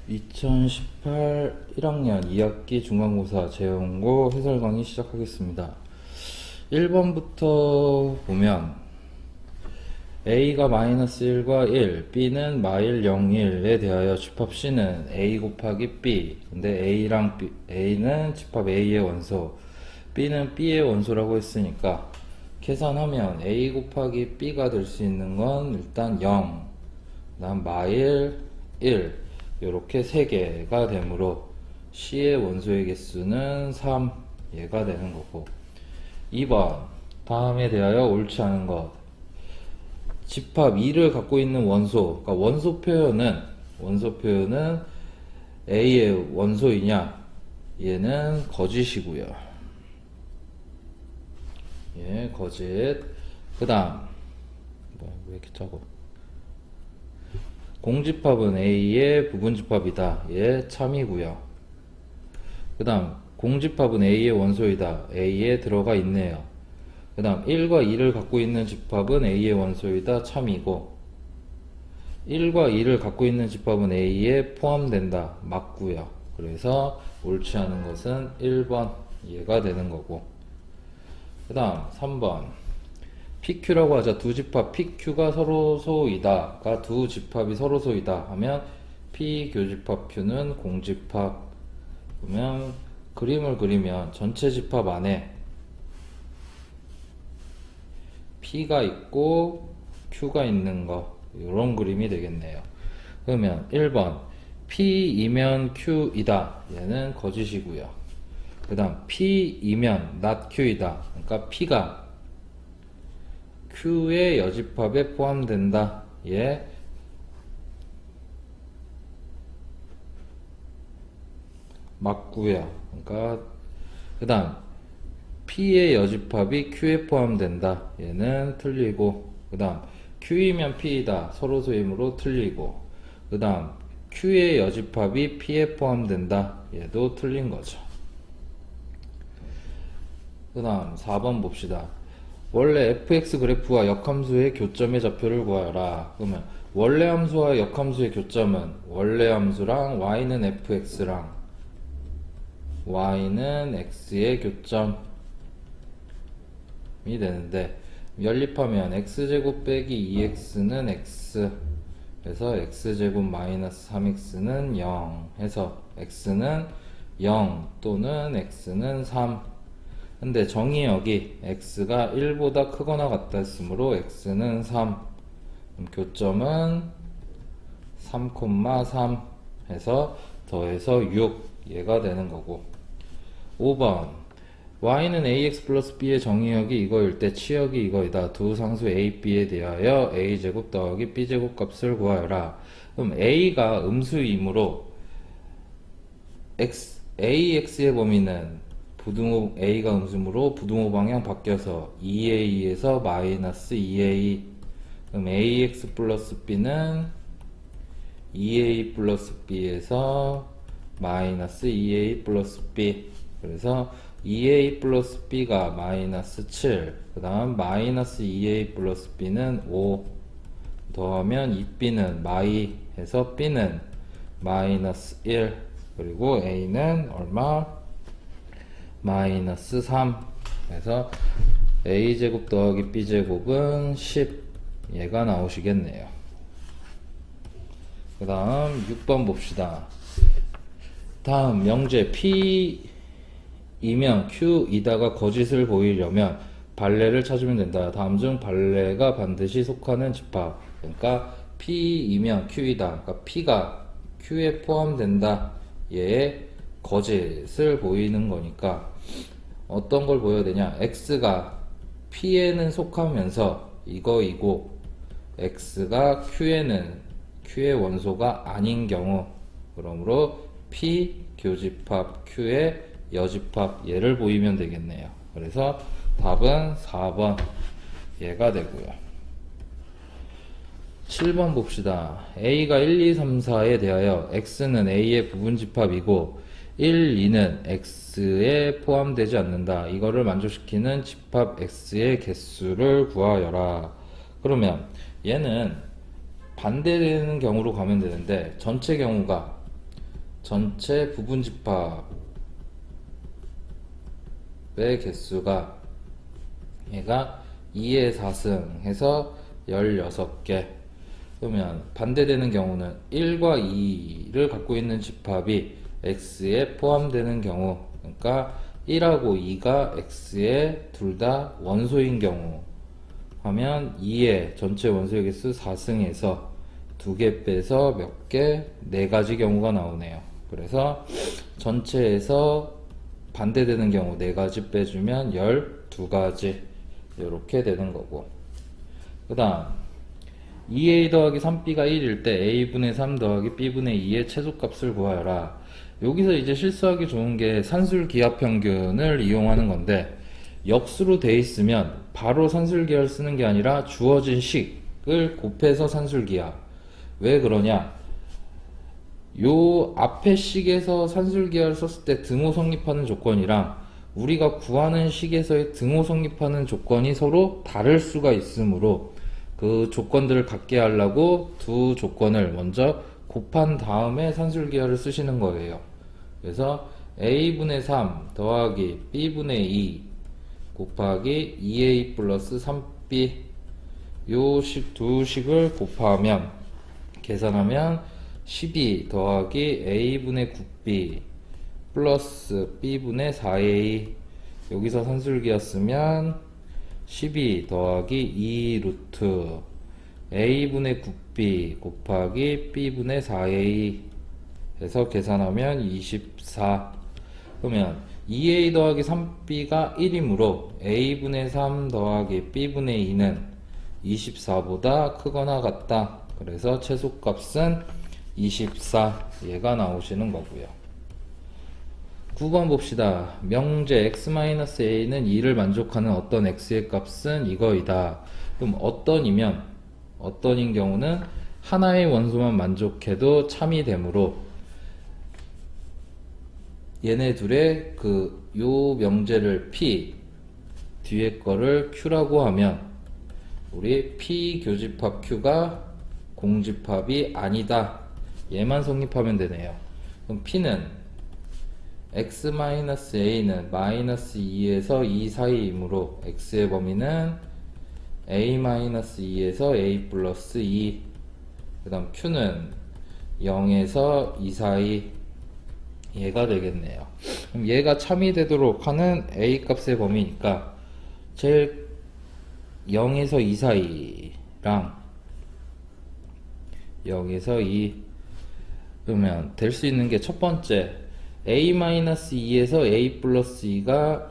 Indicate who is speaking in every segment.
Speaker 1: 2018 1학년 2학기 중간고사 재원고 해설 강의 시작하겠습니다. 1번부터 보면 A가 마이너스 1과 1, B는 마일 0, 1에 대하여 집합 C는 A 곱하기 B. 근데 A랑 B, A는 집합 A의 원소, B는 B의 원소라고 했으니까 계산하면 A 곱하기 B가 될 수 있는 건 일단 0, 그 다음 마일 1, 요렇게 3개가 되므로 C의 원소의 개수는 3, 얘가 되는 거고. 2번 다음에 대하여 옳지 않은 것, 집합 2를 갖고 있는 원소, 그러니까 원소 표현은 A의 원소이냐, 얘는 거짓이고요. 예, 거짓. 그 다음 왜 이렇게 작아? 공집합은 A의 부분집합이다. 예, 참이고요. 그 다음 공집합은 A의 원소이다. A에 들어가 있네요. 그 다음 1과 2를 갖고 있는 집합은 A의 원소이다. 참이고, 1과 2를 갖고 있는 집합은 A에 포함된다. 맞고요. 그래서 옳지 않은 것은 1번 얘가 되는 거고. 그 다음 3번 PQ라고 하자. 두 집합 PQ가 서로소이다가 두 집합이 서로소이다 하면 P교집합 Q는 공집합. 그러면 그림을 그리면 전체 집합 안에 P가 있고 Q가 있는 거, 이런 그림이 되겠네요. 그러면 1번 P이면 Q이다. 얘는 거짓이고요. 그 다음 P이면 not Q이다. 그러니까 P가 Q의 여집합에 포함된다. 얘 맞고요. 그러니까 그 다음 P의 여집합이 Q에 포함된다. 얘는 틀리고. 그 다음 Q이면 P이다. 서로소이므로 틀리고. 그 다음 Q의 여집합이 P에 포함된다. 얘도 틀린 거죠. 그 다음 4번 봅시다. 원래 fx 그래프와 역함수의 교점의 좌표를 구하라. 그러면 원래 함수와 역함수의 교점은 원래 함수랑 y는 fx랑 y는 x의 교점이 되는데, 연립하면 x제곱 빼기 2x는 x, 그래서 x제곱 마이너스 3x는 0 해서 x는 0 또는 x는 3. 근데 정의 여기 x가 1보다 크거나 같다 했으므로 x는 3, 교점은 3,3 해서 더해서 6, 얘가 되는 거고. 5번 y는 ax 플러스 b의 정의역이 이거일 때 치역이 이거이다. 두 상수 a, b에 대하여 a제곱 더하기 b제곱 값을 구하여라. 그럼 a가 음수이므로 ax의 범위는 부등호, A가 음수므로 부등호 방향 바뀌어서 2A에서 마이너스 2A. 그럼 AX 플러스 B는 2A 플러스 B에서 마이너스 2A 플러스 B. 그래서 2A 플러스 B가 마이너스 7. 그 다음 마이너스 2A 플러스 B는 5. 더하면 2B는 마이 해서 B는 마이너스 1. 그리고 A는 얼마? 마이너스 3. 그래서 a제곱 더하기 b제곱은 10, 얘가 나오시겠네요. 그 다음 6번 봅시다. 다음 명제 P이면 Q이다가 거짓을 보이려면 발레를 찾으면 된다. 다음 중 발레가 반드시 속하는 집합, 그러니까 P이면 Q이다, 그러니까 P가 Q에 포함된다. 얘의 거짓을 보이는 거니까 어떤 걸 보여야 되냐, x가 p에는 속하면서 이거이고 x가 q의 원소가 아닌 경우, 그러므로 p 교집합 q의 여집합, 얘를 보이면 되겠네요. 그래서 답은 4번 얘가 되고요. 7번 봅시다. a가 1, 2, 3, 4에 대하여 x는 a의 부분집합이고 1, 2는 x에 포함되지 않는다. 이거를 만족시키는 집합 x의 개수를 구하여라. 그러면 얘는 반대되는 경우로 가면 되는데, 전체 경우가 전체 부분 집합의 개수가 얘가 2의 4승 해서 16개. 그러면 반대되는 경우는 1과 2를 갖고 있는 집합이 x에 포함되는 경우, 그러니까 1하고 2가 x에 둘 다 원소인 경우 하면 2의 전체 원소의 개수 4승에서 2개 빼서 몇 개? 4가지 경우가 나오네요. 그래서 전체에서 반대되는 경우 4가지 빼주면 12가지 이렇게 되는 거고, 그 다음 2a 더하기 3b가 1일 때 a분의 3 더하기 b분의 2의 최소값을 구하여라. 여기서 이제 실수하기 좋은 게 산술기하평균을 이용하는 건데, 역수로 돼 있으면 바로 산술기하를 쓰는 게 아니라 주어진 식을 곱해서 산술기하. 왜 그러냐, 요 앞에 식에서 산술기하를 썼을 때 등호 성립하는 조건이랑 우리가 구하는 식에서의 등호 성립하는 조건이 서로 다를 수가 있으므로 그 조건들을 갖게 하려고 두 조건을 먼저 곱한 다음에 산술기하를 쓰시는 거예요. 그래서 a분의 3 더하기 b분의 2 곱하기 2a 플러스 3b 요 두 식을 곱하면 계산하면 12 더하기 a분의 9b 플러스 b분의 4a, 여기서 산술기였으면 12 더하기 2 루트 a분의 9b 곱하기 b분의 4a 해서 계산하면 24. 그러면 2a 더하기 3b가 1이므로 a분의 3 더하기 b분의 2는 24보다 크거나 같다. 그래서 최소값은 24, 얘가 나오시는 거고요. 9번 봅시다. 명제 x-a는 2를 만족하는 어떤 x의 값은 이거이다. 그럼 어떤인 경우는 하나의 원소만 만족해도 참이 되므로 얘네 둘의 요 명제를 p, 뒤에 거를 q라고 하면 우리 p 교집합 q가 공집합이 아니다, 얘만 성립하면 되네요. 그럼 p는 x-a는 마이너스 2에서 2 사이이므로 x의 범위는 a-2에서 a 플러스 2, 그 다음 q는 0에서 2 사이, 얘가 되겠네요. 그럼 얘가 참이 되도록 하는 a 값의 범위니까 제일 0에서 2 사이랑 0에서 2, 그러면 될 수 있는 게 첫 번째 a-2에서 a 플러스 2가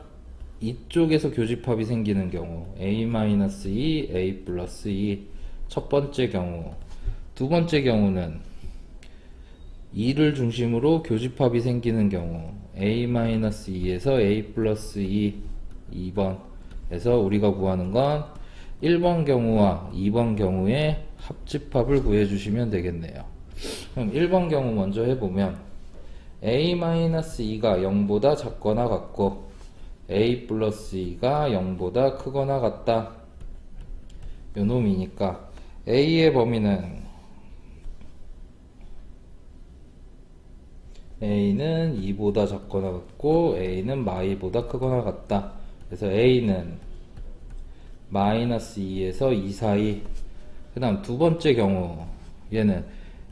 Speaker 1: 이쪽에서 교집합이 생기는 경우 a-2, a 플러스 2 첫 번째 경우. 두 번째 경우는 2를 중심으로 교집합이 생기는 경우 a-2에서 a 플러스 2 2번 해서 우리가 구하는 건 1번 경우와 2번 경우의 합집합을 구해주시면 되겠네요. 그럼 1번 경우 먼저 해보면 a-2가 0보다 작거나 같고 a 플러스 2가 0보다 크거나 같다, 요 놈이니까 a의 범위는 a는 2보다 작거나 같고 a는 마이보다 크거나 같다. 그래서 a는 마이너스 2에서 2 사이. 그 다음 두 번째 경우 얘는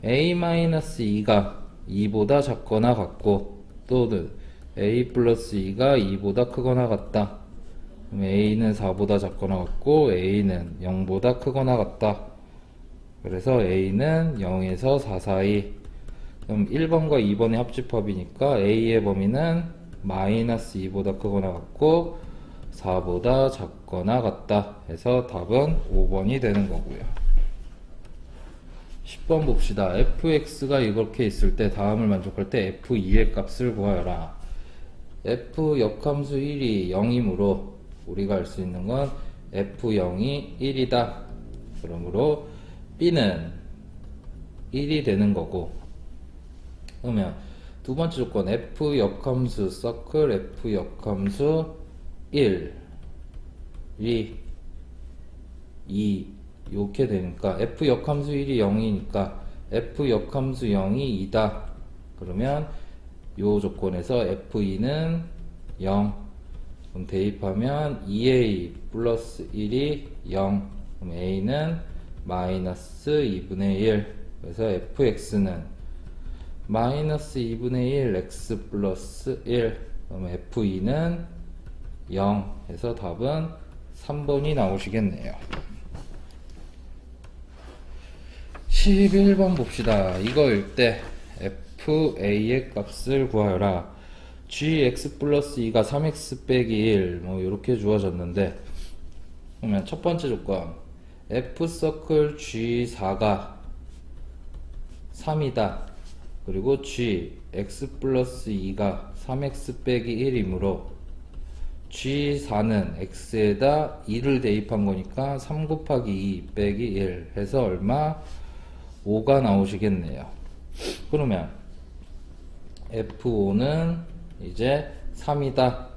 Speaker 1: a-2가 2보다 작거나 같고 또는 a 플러스 2가 2보다 크거나 같다. 그럼 a는 4보다 작거나 같고 a는 0보다 크거나 같다. 그래서 a는 0에서 4 사이. 그럼 1번과 2번의 합집합이니까 a의 범위는 마이너스 2보다 크거나 같고 4보다 작거나 같다 해서 답은 5번이 되는 거고요. 10번 봅시다. fx가 이렇게 있을 때 다음을 만족할 때 f2의 값을 구하여라. f 역함수 1이 0이므로 우리가 알 수 있는 건 f0이 1이다. 그러므로 b는 1이 되는 거고, 그러면 두 번째 조건 f 역함수 서클 f 역함수 1, 2 이렇게 되니까 f 역함수 1이 0이니까 f 역함수 0이 2다. 그러면 요 조건에서 F2는 0. 그럼 대입하면 2A 플러스 1이 0. 그럼 A는 마이너스 2분의 1. 그래서 fx는 마이너스 2분의 1 x 플러스 1. 그럼 f2는 0 해서 답은 3번이 나오시겠네요. 11번 봅시다. 이거일 때 fa의 값을 구하여라. gx 플러스 2가 3x 빼기 1 뭐 이렇게 주어졌는데, 그러면 첫 번째 조건 f 서클 g4가 3이다. 그리고 g x 플러스 2가 3x 빼기 1이므로 g4는 x에다 2를 대입한 거니까 3 곱하기 2 빼기 1 해서 얼마? 5가 나오시겠네요. 그러면 f5는 이제 3이다.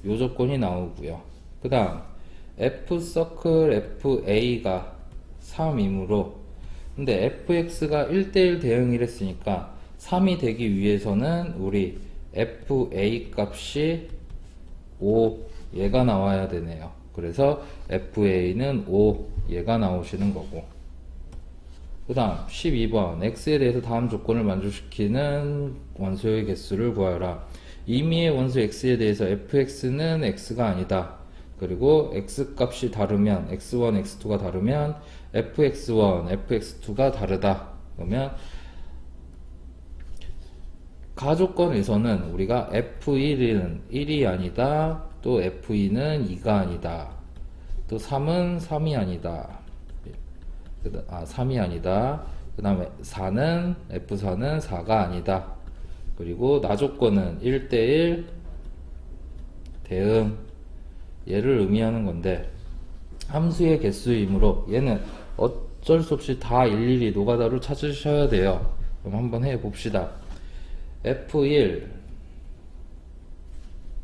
Speaker 1: 요 조건이 나오고요. 그 다음 f 서클 fa가 3이므로, 근데 fx가 1대1 대응을 했으니까 3이 되기 위해서는 우리 fa 값이 5 얘가 나와야 되네요. 그래서 fa는 5 얘가 나오시는 거고, 그 다음 12번 x에 대해서 다음 조건을 만족시키는 원소의 개수를 구하여라. 임의의 원소 x에 대해서 fx는 x가 아니다. 그리고 x 값이 다르면 x1, x2가 다르면 fx1, fx2가 다르다. 그러면 가조건에서는 우리가 f1은 1이 아니다, 또 f2는 2가 아니다, 또 3은 3이 아니다, 3이 아니다, 그 다음에 4는 f4는 4가 아니다. 그리고 나조건은 1대1 대응, 얘를 의미하는 건데, 함수의 개수이므로 얘는 어쩔 수 없이 다 일일이 노가다로 찾으셔야 돼요. 그럼 한번 해 봅시다. f1,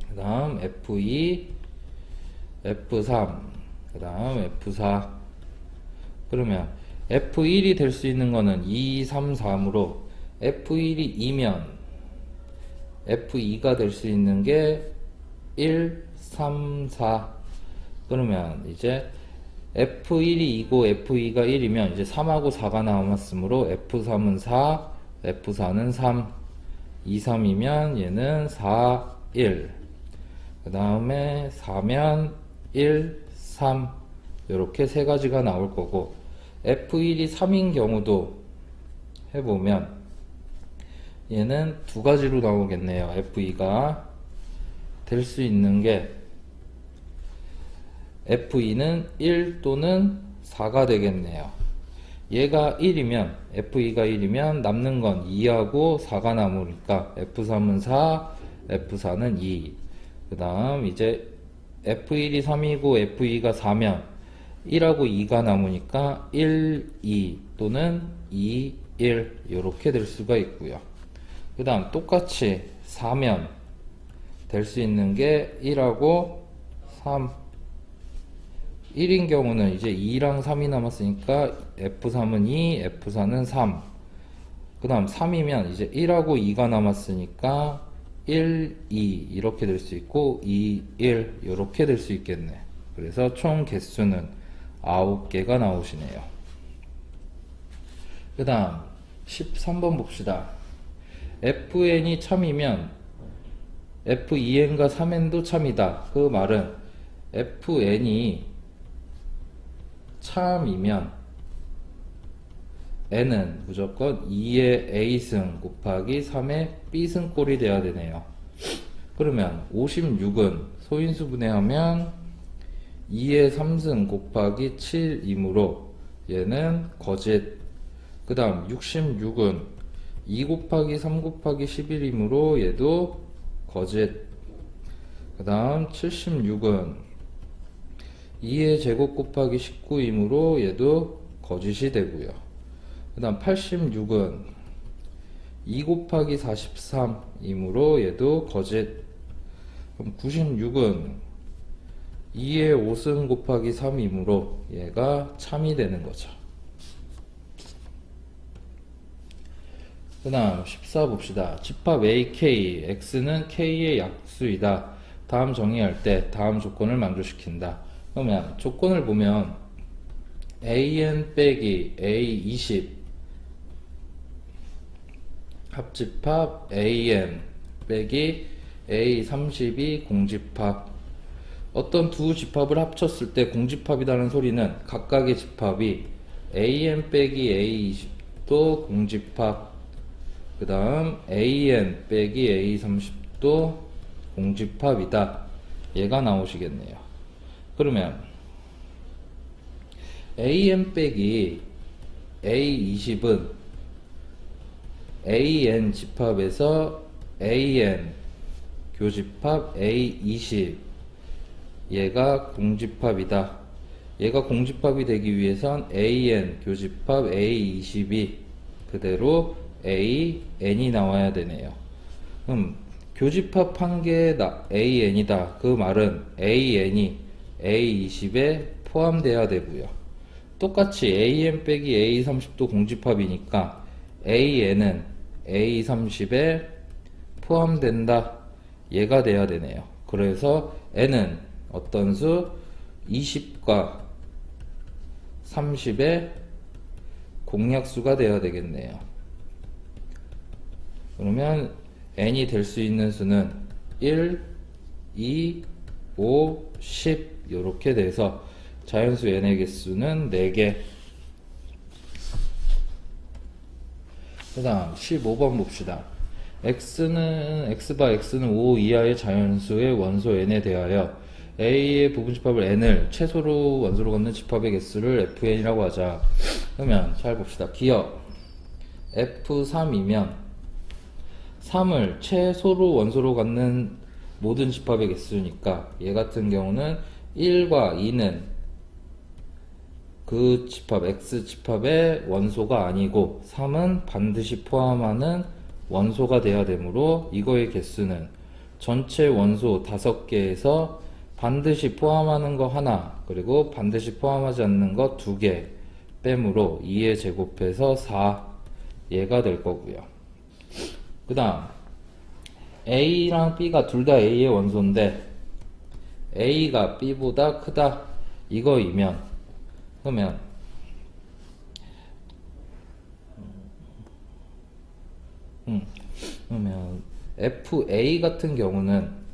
Speaker 1: 그 다음 f2, f3, 그 다음 f4. 그러면 f1이 될 수 있는 거는 2, 3, 4이므로 f1이 2면 f2가 될 수 있는 게 1, 3, 4. 그러면 이제 f1이 2고 f2가 1이면 이제 3하고 4가 남았으므로 f3은 4, f4는 3. 2, 3이면 얘는 4, 1. 그 다음에 4면 1, 3. 이렇게 세 가지가 나올 거고, f1이 3인 경우도 해보면 얘는 두 가지로 나오겠네요. f2가 될 수 있는 게 f2는 1 또는 4가 되겠네요. 얘가 1이면, f2가 1이면 남는 건 2하고 4가 남으니까 f3은 4, f4는 2. 그 다음 이제 f1이 3이고 f2가 4면 1하고 2가 남으니까 1, 2 또는 2, 1 이렇게 될 수가 있고요. 그 다음 똑같이 4면 될 수 있는 게 1하고 3. 1인 경우는 이제 2랑 3이 남았으니까 f3은 2, f4는 3. 그 다음 3이면 이제 1하고 2가 남았으니까 1, 2 이렇게 될 수 있고 2, 1 이렇게 될 수 있겠네. 그래서 총 개수는 9개가 나오시네요. 그 다음 13번 봅시다. fn이 참이면 f2n과 3n도 참이다. 그 말은 fn이 참이면 n은 무조건 2의 a승 곱하기 3의 b승꼴이 돼야 되네요. 그러면 56은 소인수 분해하면 2의 3승 곱하기 7이므로 얘는 거짓. 그 다음 66은 2 곱하기 3 곱하기 11이므로 얘도 거짓. 그 다음 76은 2의 제곱 곱하기 19이므로 얘도 거짓이 되고요. 그 다음 86은 2 곱하기 43이므로 얘도 거짓. 그럼 96은 2의 5승 곱하기 3이므로 얘가 참이 되는 거죠. 그 다음 14 봅시다. 집합 AK, X는 K의 약수이다. 다음 정의할 때 다음 조건을 만족시킨다. 그러면 조건을 보면 AN 빼기 A20 합집합 AN 빼기 A32 공집합. 어떤 두 집합을 합쳤을 때 공집합이라는 소리는 각각의 집합이 AN 빼기 A20도 공집합, 그 다음 AN 빼기 A30도 공집합이다. 얘가 나오시겠네요. 그러면 AN 빼기 A20은 AN 집합에서 AN 교집합 A20, 얘가 공집합이다. 얘가 공집합이 되기 위해선 AN 교집합 A20이 그대로 AN이 나와야 되네요. 그럼 교집합한 게 AN이다. 그 말은 AN이 A20에 포함돼야 되고요. 똑같이 AN 빼기 A30도 공집합이니까 AN은 A30에 포함된다. 얘가 돼야 되네요. 그래서 N은 어떤 수? 20과 30의 공약수가 되어야 되겠네요. 그러면 n이 될 수 있는 수는 1, 2, 5, 10 이렇게 돼서 자연수 n의 개수는 4개. 그 다음 15번 봅시다. x바 x는 5 이하의 자연수의 원소 n에 대하여 a의 부분집합을 n을 최소로 원소로 갖는 집합의 개수를 fn이라고 하자. 그러면 잘 봅시다. 기억 f3이면 3을 최소로 원소로 갖는 모든 집합의 개수니까 얘 같은 경우는 1과 2는 그 집합 x 집합의 원소가 아니고 3은 반드시 포함하는 원소가 돼야 되므로 이거의 개수는 전체 원소 5개에서 반드시 포함하는 거 하나, 그리고 반드시 포함하지 않는 거 2개 빼므로 2에 제곱해서 4, 얘가 될 거고요. 그 다음 A랑 B가 둘 다 A의 원소인데 A가 B보다 크다 이거이면, 그러면 그러면 FA 같은 경우는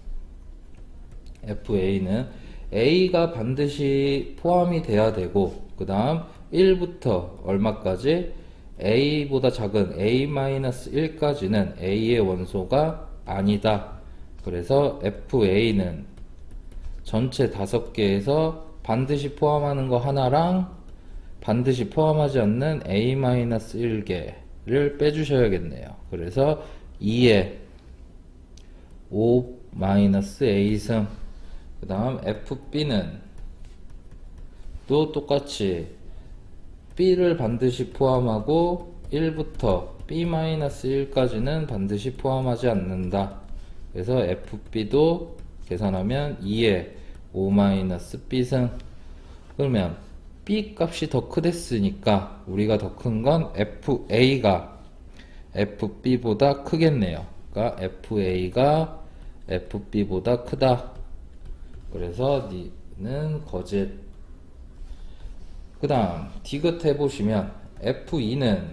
Speaker 1: FA는 A가 반드시 포함이 돼야 되고, 그 다음 1부터 얼마까지? A보다 작은 A-1까지는 A의 원소가 아니다. 그래서 FA는 전체 5개에서 반드시 포함하는 거 하나랑 반드시 포함하지 않는 A-1개를 빼주셔야겠네요. 그래서 2에 5-A승. 그 다음 FB는 또 똑같이 B를 반드시 포함하고 1부터 B-1까지는 반드시 포함하지 않는다. 그래서 FB도 계산하면 2에 5-B승. 그러면 B 값이 더 크댔으니까 우리가 더 큰 건 FA가 FB보다 크겠네요. 그러니까 FA가 FB보다 크다. 그래서 니는 거짓. 그 다음 디귿 해보시면 F2는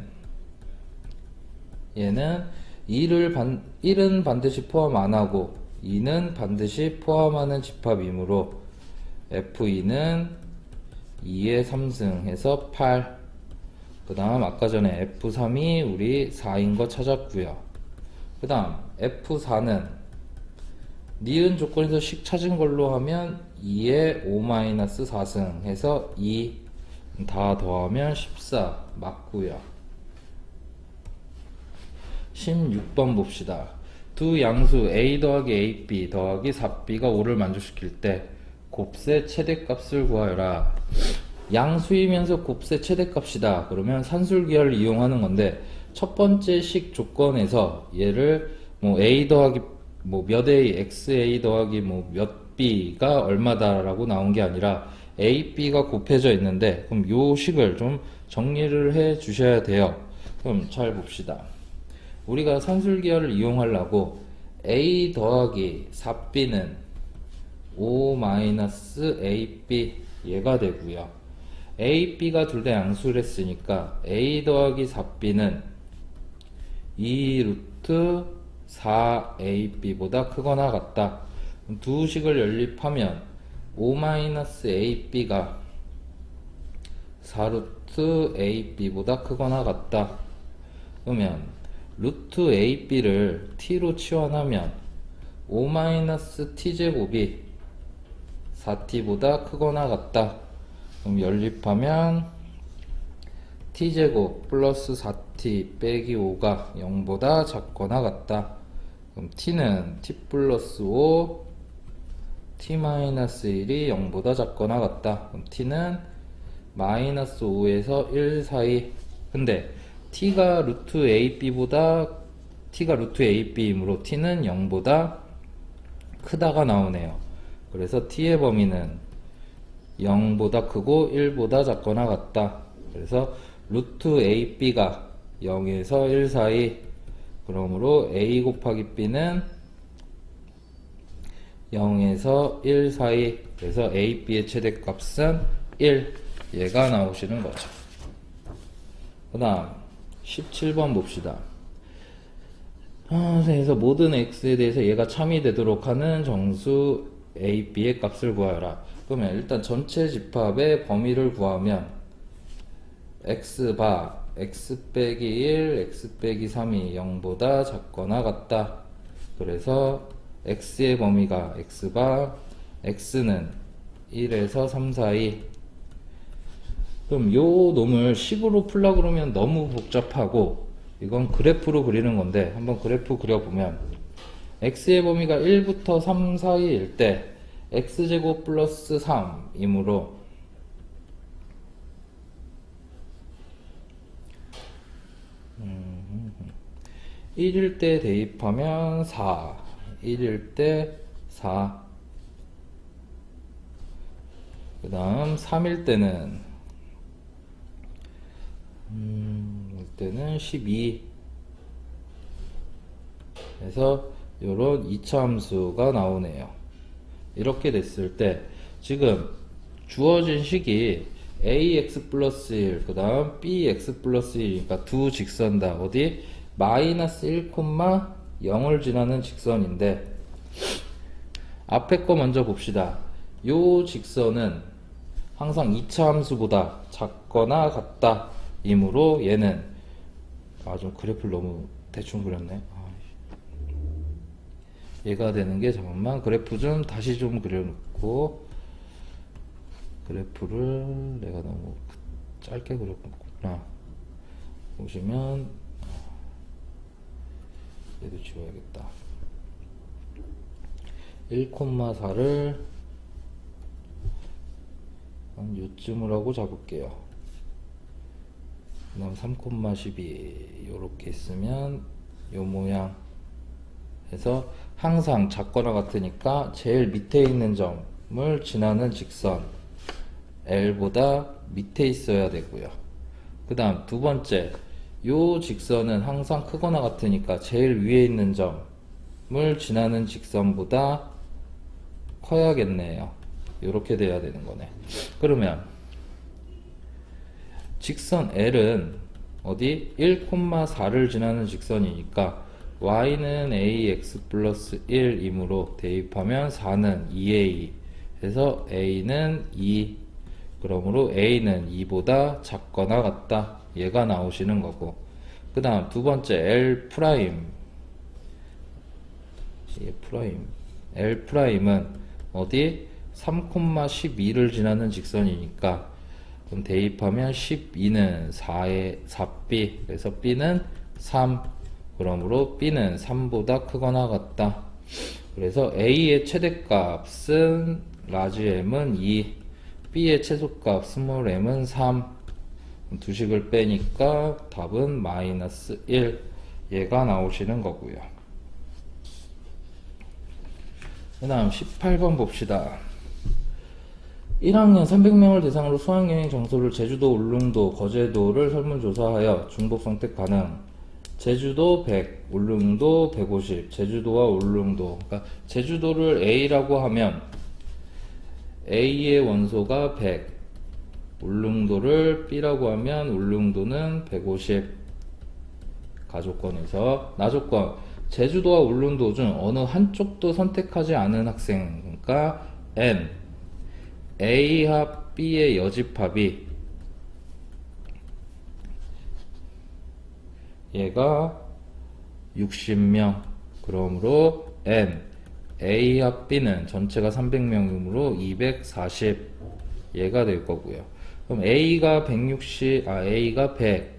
Speaker 1: 얘는 1은 반드시 포함 안하고 2는 반드시 포함하는 집합이므로 F2는 2의 3승 해서 8. 그 다음 아까 전에 F3이 우리 4인 거 찾았고요. 그 다음 F4는 니은 조건에서 식 찾은 걸로 하면 2에 5-4승 해서 2 다 더하면 14 맞고요. 16번 봅시다. 두 양수 a 더하기 ab 더하기 4b가 5를 만족시킬 때 곱셈 최대값을 구하여라. 양수이면서 곱셈 최대값이다. 그러면 산술기하를 이용하는 건데, 첫 번째 식 조건에서 얘를 뭐 a 더하기 뭐 몇 a xa 더하기 뭐 몇 b가 얼마다라고 나온 게 아니라 a, b가 곱해져 있는데, 그럼 요 식을 좀 정리를 해 주셔야 돼요. 그럼 잘 봅시다. 우리가 산술기하를 이용하려고 a 더하기 4b는 5-ab 얘가 되고요. a, b가 둘 다 양수를 했으니까 a 더하기 4b는 2 루트 4ab보다 크거나 같다. 두 식을 연립하면 5-ab가 4루트 ab보다 크거나 같다. 그러면 루트 ab를 t로 치환하면 5-t제곱이 4t보다 크거나 같다. 그럼 연립하면 t제곱 플러스 4t 빼기 5가 0보다 작거나 같다. 그럼 t는 t 플러스 5 t 마이너스 1이 0보다 작거나 같다. 그럼 t는 마이너스 5에서 1 사이. 근데 t가 루트 ab보다 t가 루트 ab이므로 t는 0보다 크다가 나오네요. 그래서 t의 범위는 0보다 크고 1보다 작거나 같다. 그래서 루트 ab가 0에서 1 사이. 그러므로 a 곱하기 b는 0에서 1 사이. 그래서 a, b의 최대값은 1. 얘가 나오시는 거죠. 그 다음 17번 봅시다. 그래서 모든 x에 대해서 얘가 참이 되도록 하는 정수 a, b의 값을 구하여라. 그러면 일단 전체 집합의 범위를 구하면 x바 x 빼기 1, x 빼기 3이 0보다 작거나 같다. 그래서 x의 범위가 x바 x는 1에서 3 사이. 그럼 요 놈을 식으로 풀라 그러면 너무 복잡하고 이건 그래프로 그리는 건데 한번 그래프 그려보면 x의 범위가 1부터 3 사이일 때 x제곱 플러스 3이므로 1일 때 대입하면 4, 1일 때 4, 그 다음 3일 때는 12. 그래서 요런 2차 함수가 나오네요. 이렇게 됐을 때 지금 주어진 식이 ax 플러스 1, 그 다음 bx 플러스 1이니까 두 직선 다 어디? 마이너스 1, 0을 지나는 직선인데 앞에 거 먼저 봅시다. 요 직선은 항상 2차 함수보다 작거나 같다 이므로 얘는 좀 그래프를 너무 대충 그렸네. 얘가 되는 게 잠깐만 그래프 좀 다시 좀 그려놓고 그래프를 내가 너무 짧게 그렸구나. 보시면 얘도 지워야겠다. 1,4를 한 요쯤을 하고 잡을게요. 그 다음 3,12 요렇게 있으면 요 모양 해서 항상 작거나 같으니까 제일 밑에 있는 점을 지나는 직선 L보다 밑에 있어야 되고요. 그 다음 두 번째 요 직선은 항상 크거나 같으니까 제일 위에 있는 점을 지나는 직선보다 커야겠네요. 요렇게 돼야 되는 거네. 그러면 직선 L은 어디 1,4를 지나는 직선이니까 y는 ax 플러스 1이므로 대입하면 4는 2a 해서 a는 2. 그러므로 a는 2보다 작거나 같다. 얘가 나오시는 거고 그 다음 두 번째 L 프라임 L 프라임은 어디 3,12를 지나는 직선이니까 그럼 대입하면 12는 4에 4b 그래서 b는 3. 그러므로 b는 3보다 크거나 같다. 그래서 a의 최대값은 라지 m은 2, b의 최소값 스몰 m은 3. 두 식을 빼니까 답은 마이너스 1. 얘가 나오시는 거고요. 그 다음 18번 봅시다. 1학년 300명을 대상으로 수학여행 장소를 제주도, 울릉도, 거제도를 설문조사하여 중복 선택 가능. 제주도 100, 울릉도 150, 제주도와 울릉도. 그러니까 제주도를 A라고 하면 A의 원소가 100, 울릉도를 B라고 하면 울릉도는 150. 가조건에서 나조건, 제주도와 울릉도 중 어느 한쪽도 선택하지 않은 학생, 그러니까 N, A 합 B의 여집합이 얘가 60명, 그러므로 N, A 합 B는 전체가 300명이므로 240 얘가 될 거고요. 그럼 A가 100,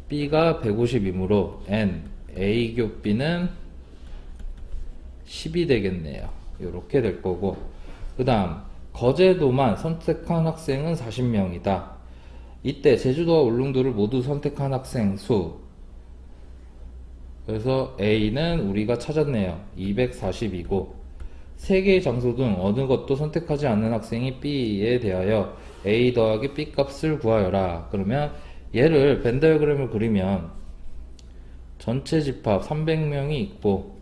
Speaker 1: B가 150이므로 N, A 교 B는 10이 되겠네요. 이렇게 될 거고, 그 다음 거제도만 선택한 학생은 40명이다. 이때 제주도와 울릉도를 모두 선택한 학생 수, 그래서 A는 우리가 찾았네요. 240이고, 세 개의 장소 등 어느 것도 선택하지 않는 학생이 B에 대하여 A 더하기 B 값을 구하여라. 그러면 얘를 벤 다이어그램을 그리면 전체 집합 300명이 있고,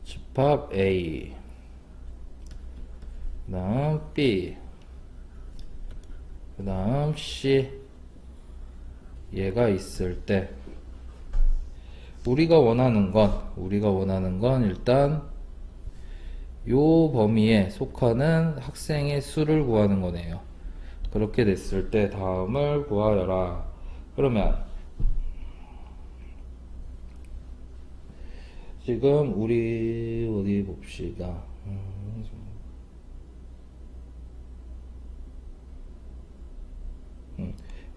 Speaker 1: 집합 A, 그 다음 B, 그 다음 C 얘가 있을 때 우리가 원하는 건 일단 요 범위에 속하는 학생의 수를 구하는 거네요. 그렇게 됐을 때 다음을 구하여라. 그러면 지금 우리 어디 봅시다.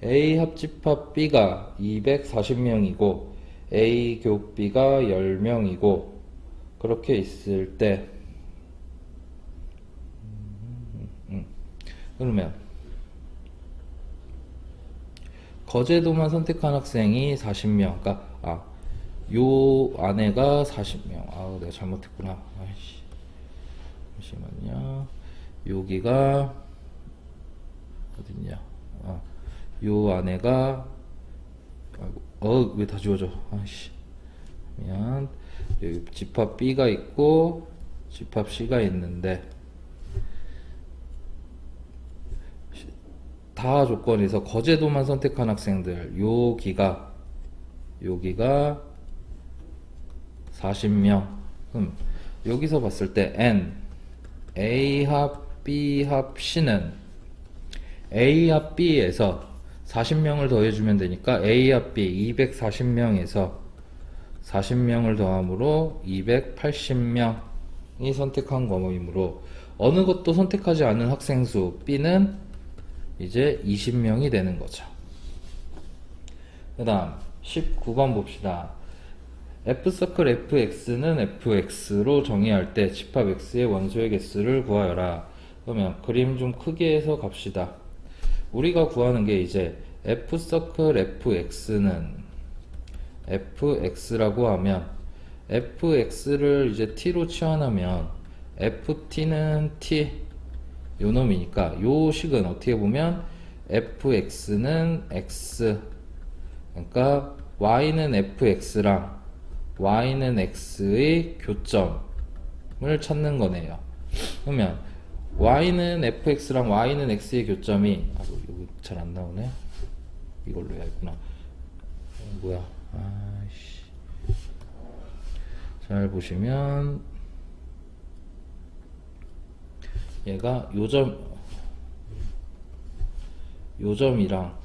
Speaker 1: A 합집합 B가 240명이고 A 교 B가 10명이고 그렇게 있을 때 그러면 거제도만 선택한 학생이 40명. 그러니까 요 안에가 40명. 내가 잘못했구나. 아이씨. 잠시만요. 여기가 어딨냐? 요 안에가 왜 다 지워져? 아이씨. 미안. 여기 집합 B가 있고 집합 C가 있는데 다 조건에서 거제도만 선택한 학생들 여기가 40명. 그럼 여기서 봤을 때 N, A 합 B 합 C는 A 합 B에서 40명을 더해주면 되니까 A 합 B 240명에서 40명을 더함으로 280명이 선택한 범위이므로 어느 것도 선택하지 않은 학생 수 B는 이제 20명이 되는 거죠. 그 다음 19번 봅시다. F서클 fx는 fx로 정의할 때 집합 x의 원소의 개수를 구하여라. 그러면 그림 좀 크게 해서 갑시다. 우리가 구하는 게 이제 F서클 fx는 fx라고 하면 fx를 이제 t로 치환하면 ft는 t 요 놈이니까 요 식은 어떻게 보면 fx는 x, 그러니까 y는 fx랑 y는 x의 교점을 찾는 거네요. 그러면 y는 fx랑 y는 x의 교점이 여기 잘 안 나오네. 이걸로 해야겠구나. 뭐야? 아이씨. 잘 보시면 얘가 요점이랑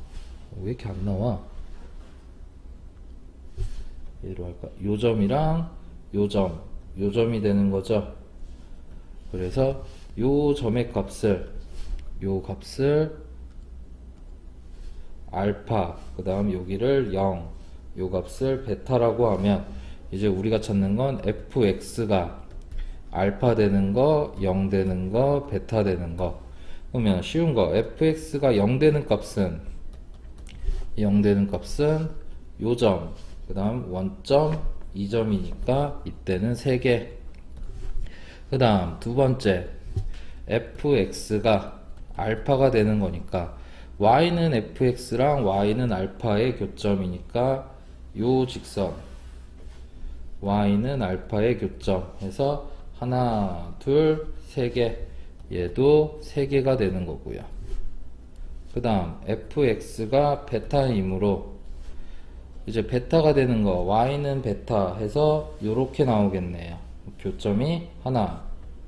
Speaker 1: 왜 이렇게 안 나와? 얘로 할까? 요점이랑 요점이 되는 거죠. 그래서 요 점의 값을 알파, 그 다음 여기를 0, 요 값을 베타라고 하면 이제 우리가 찾는 건 fx가 알파 되는 거, 0 되는 거, 베타 되는 거. 그러면 쉬운 거 fx가 0 되는 값은 요점, 그 다음 원점, 2점이니까 이때는 3개. 그 다음 두 번째 fx가 알파가 되는 거니까 y는 fx랑 y는 알파의 교점이니까 요 직선 y는 알파의 교점 해서 하나, 둘, 세 개, 얘도 세 개가 되는 거고요. 그 다음 fx가 베타이므로 이제 베타가 되는 거 y는 베타 해서 요렇게 나오겠네요. 교점이 하나,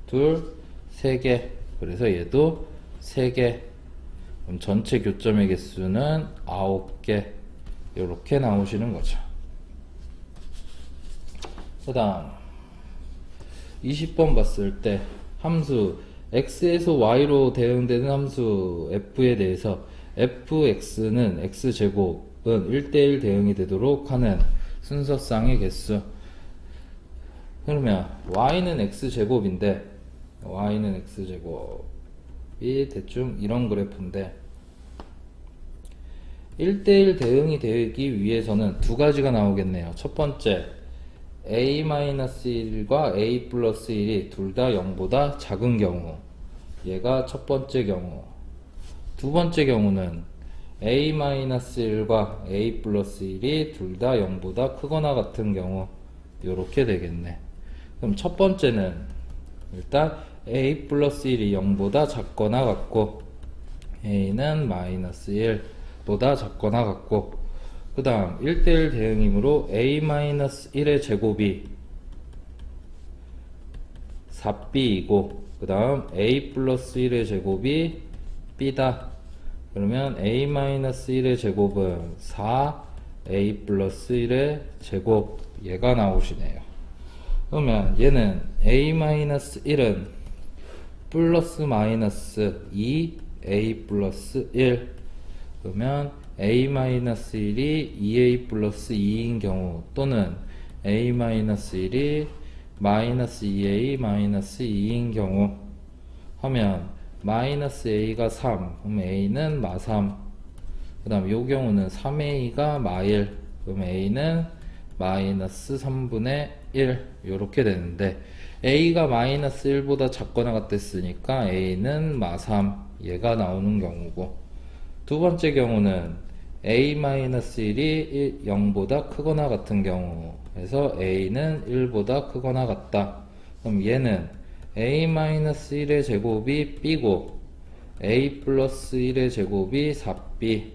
Speaker 1: 둘, 세 개, 그래서 얘도 세 개. 그럼 전체 교점의 개수는 9개. 요렇게 나오시는 거죠. 그 다음 20번 봤을 때 함수 x에서 y로 대응되는 함수 f에 대해서 fx는 x제곱은 1대1 대응이 되도록 하는 순서쌍의 개수. 그러면 y는 x제곱인데 y는 x제곱이 대충 이런 그래프인데 1대1 대응이 되기 위해서는 두 가지가 나오겠네요. 첫 번째 a-1과 a 플러스 1이 둘 다 0보다 작은 경우, 얘가 첫 번째 경우. 두 번째 경우는 a-1과 a 플러스 1이 둘 다 0보다 크거나 같은 경우. 요렇게 되겠네. 그럼 첫 번째는 일단 a 플러스 1이 0보다 작거나 같고 a는 마이너스 1보다 작거나 같고, 그 다음 1대1 대응이므로 a-1의 제곱이 4b이고 그 다음 a 플러스 1의 제곱이 b다. 그러면 a-1의 제곱은 4a 플러스 1의 제곱, 얘가 나오시네요. 그러면 얘는 a-1은 플러스 마이너스 2a 플러스 1, 그러면 a-1이 2a 플러스 2인 경우, 또는 a-1이 마이너스 2a 마이너스 2인 경우 하면 마이너스 a가 3, 그럼 a는 마3. 그 다음 요 경우는 3a가 마1, 그럼 a는 마이너스 3분의 1. 요렇게 되는데 a가 마이너스 1보다 작거나 같았으니까 a는 마3, 얘가 나오는 경우고, 두 번째 경우는 a-1이 0보다 크거나 같은 경우 해서 a는 1보다 크거나 같다. 그럼 얘는 a-1의 제곱이 b고 a 플러스 1의 제곱이 4b,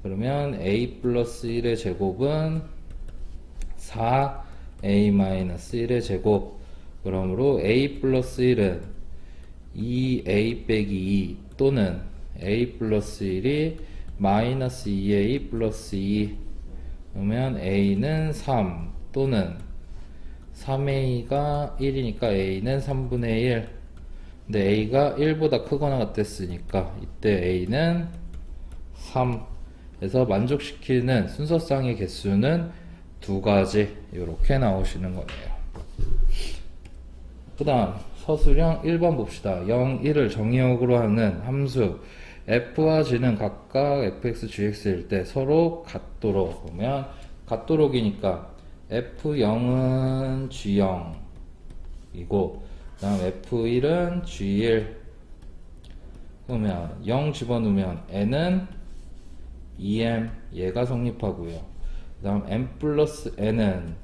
Speaker 1: 그러면 a 플러스 1의 제곱은 4a-1의 제곱. 그러므로 a 플러스 1은 2a 빼기 2 또는 a 플러스 1이 마이너스 2a 플러스 2, 그러면 a는 3 또는 3a가 1이니까 a는 3분의 1. 근데 a가 1보다 크거나 같았으니까 이때 a는 3 해서 만족시키는 순서쌍의 개수는 두 가지. 이렇게 나오시는 거네요. 그 다음 서술형 1번 봅시다. 0, 1을 정의역으로 하는 함수 f와 g는 각각 fx, gx일 때 서로 같도록 보면, 같도록이니까 f0은 g0이고 그 다음 f1은 g1. 그러면 0 집어넣으면 n은 2m, 얘가 성립하고요. 그 다음 m 플러스 n은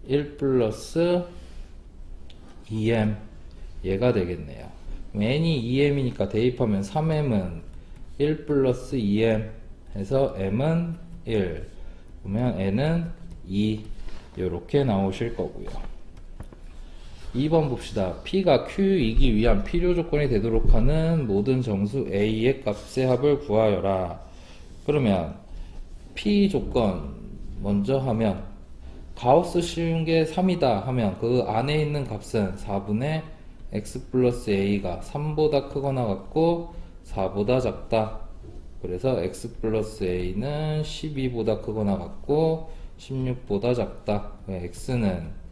Speaker 1: 1 플러스 2m, 얘가 되겠네요. n이 2m이니까 대입하면 3m은 1 플러스 2m 해서 m은 1, 그러면 n은 2. 요렇게 나오실 거고요. 2번 봅시다. p가 q이기 위한 필요 조건이 되도록 하는 모든 정수 a의 값의 합을 구하여라. 그러면 p 조건 먼저 하면 가우스 씌운 게 3이다 하면 그 안에 있는 값은 4분의 x 플러스 a가 3보다 크거나 같고 4보다 작다. 그래서 x 플러스 a는 12보다 크거나 같고 16보다 작다. x는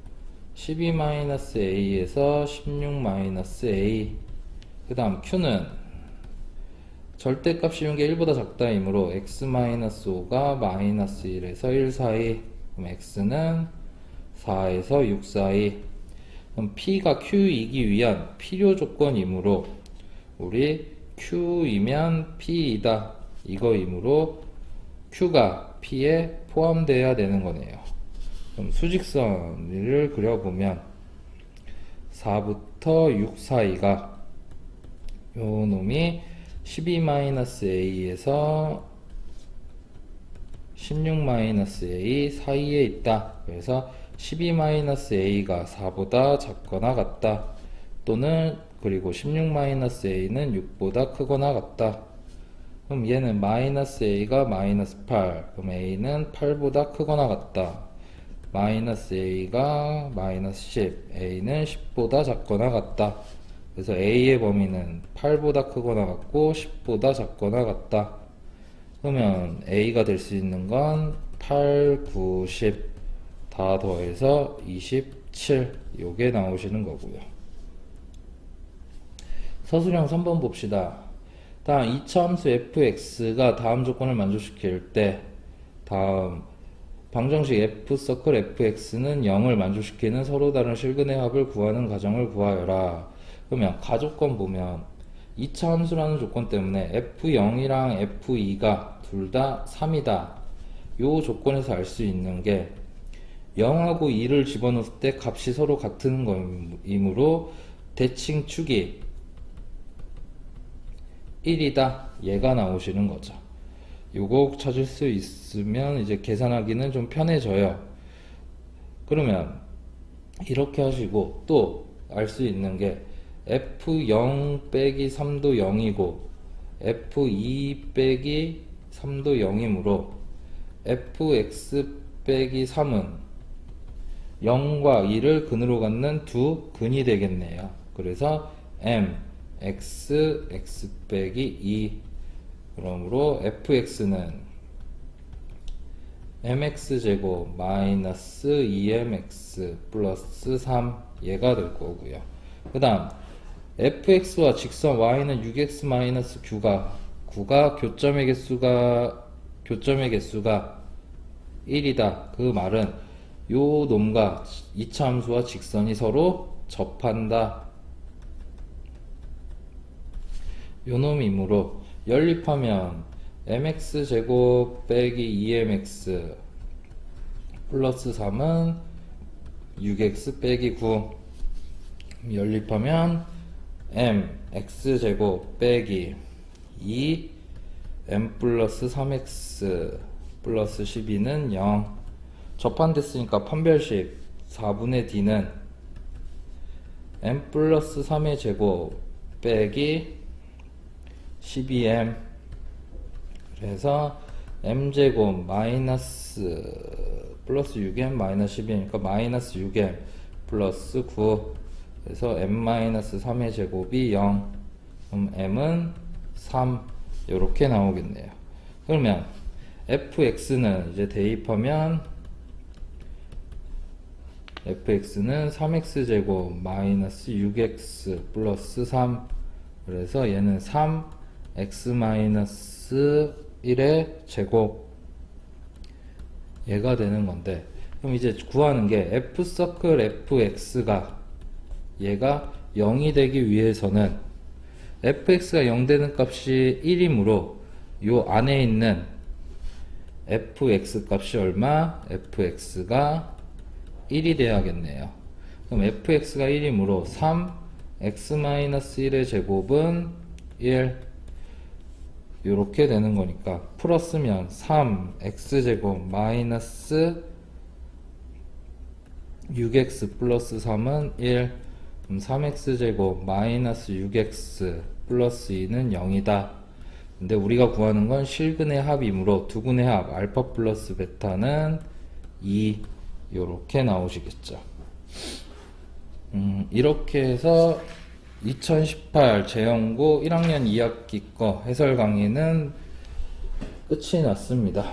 Speaker 1: 12-a에서 16-a. 그 다음 q는 절대값 씌운 게 1보다 작다이므로 x-5가 마이너스 1에서 1 사이. 그럼 x는 4에서 6 사이. 그럼 p가 q이기 위한 필요 조건이므로 우리 Q이면 P이다 이거이므로 Q가 P에 포함되어야 되는 거네요. 그럼 수직선을 그려보면 4부터 6 사이가 요 놈이 12-a에서 16-a 사이에 있다. 그래서 12-a가 4보다 작거나 같다. 또는 그리고 16-a는 6보다 크거나 같다. 그럼 얘는 -a가 -8, 그럼 a는 8보다 크거나 같다. -a가 -10, a는 10보다 작거나 같다. 그래서 a의 범위는 8보다 크거나 같고 10보다 작거나 같다. 그러면 a가 될 수 있는 건 8, 9, 10 다 더해서 27 요게 나오시는 거고요. 서술형 3번 봅시다. 다음 이차함수 fx가 다음 조건을 만족시킬 때 다음 방정식 f서클 fx는 0을 만족시키는 서로 다른 실근의 합을 구하는 가정을 구하여라. 그러면 가조건 보면 2차 함수라는 조건 때문에 f0이랑 f2가 둘 다 3이다. 요 조건에서 알 수 있는 게 0하고 2를 집어넣을 때 값이 서로 같은 거이므로 대칭 축이 1이다. 얘가 나오시는 거죠. 요거 찾을 수 있으면 이제 계산하기는 좀 편해져요. 그러면 이렇게 하시고 또 알 수 있는 게 f0 빼기 3도 0이고 f2 빼기 3도 0이므로 fx 빼기 3은 0과 2를 근으로 갖는 두 근이 되겠네요. 그래서 m x 빼기 2 그러므로 fx는 mx제곱 마이너스 2mx 플러스 3 얘가 될 거고요. 그 다음 fx와 직선 y는 6x 마이너스 9가 교점의 개수가 1이다. 그 말은 요 놈과 2차 함수와 직선이 서로 접한다. 요 놈이므로 연립하면 mx제곱 빼기 2mx 플러스 3은 6x 빼기 9 연립하면 mx제곱 빼기 2 m 플러스 3x 플러스 12는 0 접한됐으니까 판별식 4분의 d는 m 플러스 3의 제곱 빼기 12m 그래서 m제곱 마이너스 플러스 6m 마이너스 12m이니까 마이너스 6m 플러스 9 그래서 m-3의 제곱이 0 그럼 m은 3 요렇게 나오겠네요. 그러면 fx는 이제 대입하면 fx는 3x제곱 마이너스 6x 플러스 3 그래서 얘는 3x 마이너스 1의 제곱 얘가 되는 건데 그럼 이제 구하는 게 f서클 fx가 얘가 0이 되기 위해서는 fx가 0 되는 값이 1이므로 요 안에 있는 fx 값이 얼마? fx가 1이 돼야겠네요. 그럼 fx가 1이므로 3x-1의 제곱은 1 요렇게 되는 거니까 풀었으면 3x제곱 마이너스 6x 플러스 3은 1 그럼 3x제곱 마이너스 6x 플러스 2는 0이다. 근데 우리가 구하는 건 실근의 합이므로 두근의 합 알파 플러스 베타는 2 요렇게 나오시겠죠. 이렇게 해서 2018 재연고 1학년 2학기 거 해설 강의는 끝이 났습니다.